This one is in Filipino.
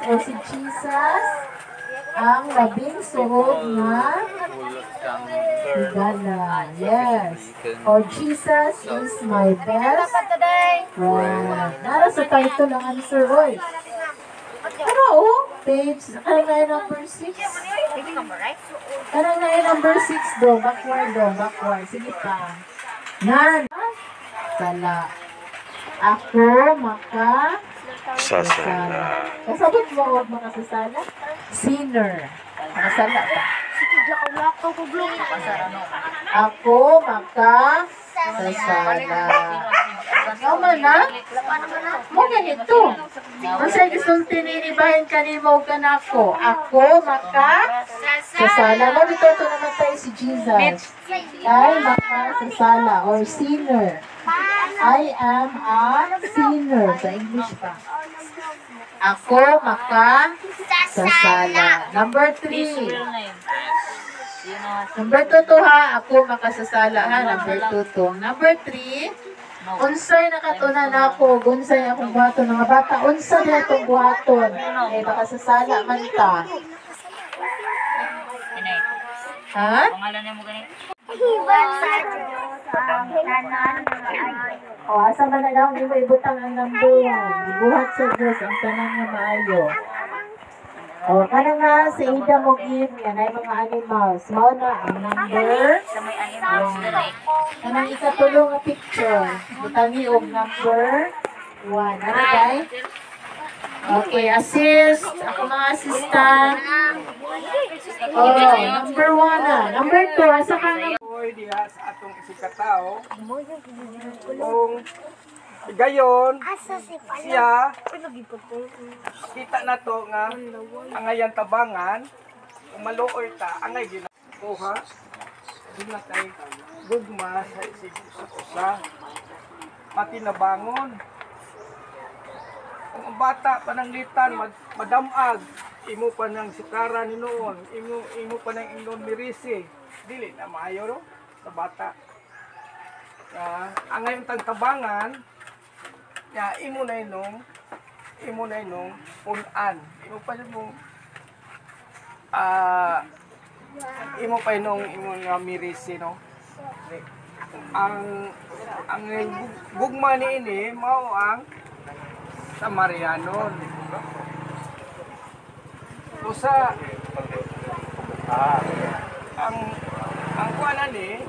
o si Jesus ang labing suhog na higala. Yes. Or Jesus is my best friend. Nara sa title ang answer, oy. Ano, oh? Page, ano na yung number 6? Ano na yung number 6 do? Backward do, backward. Sige pa. Nan. Sala. Ako makasasala. Kasabot mo huwag makasasala? Sinner. Makasala ba? Ako makasasala. Tama na? Mo ganito. Kung sa'yo gustong tininibahin ka ni mo ka na ako. Ako makasasala. Mo dito naman tayo si Jesus. Ay makasasala or sinner. I am a sinner. Sa English pa. Ako makasasala. Number 3. Number 2 to ha. Ako makasasala ha. Number 2 to. Number 3. Unsay nakatunan ako. Unsay akong buhaton. Mga bata. Unsay na itong buhaton. Eh makasasala man ta. Ha? Pangalan niya mo ganit? O, asa man na daw, hindi mo ibutang ang number. Ibuhat sa Diyos, ang tanan nga maayo. O, kanang nga sa Ida mo give, yan ay mga animals. Mao na ang number. Kanang ikatulong nga picture. Butangi og number 1. Ano guys? Okay, assist. Ako mga assistant. Oh, number 1 na. Number 2, asa ka nga? Diha sa atong isikataw kung gayon siya kita na to nga angayan tabangan kung maluoy ta angay ginakuha gina tayo gugma sa isig usa pati nabangon kung ang bata pananglitan madamag imo pa nang sikara ni noon imo pa nang ingnon mirisi dili na maayo no sa bata. Ang ngayon tagtabangan ya imo na inong punan. Imo pa yung imo pa inong nga mirisi no. Ang gugma ni ini mao ang Samarianon. Usa ang kuanan ni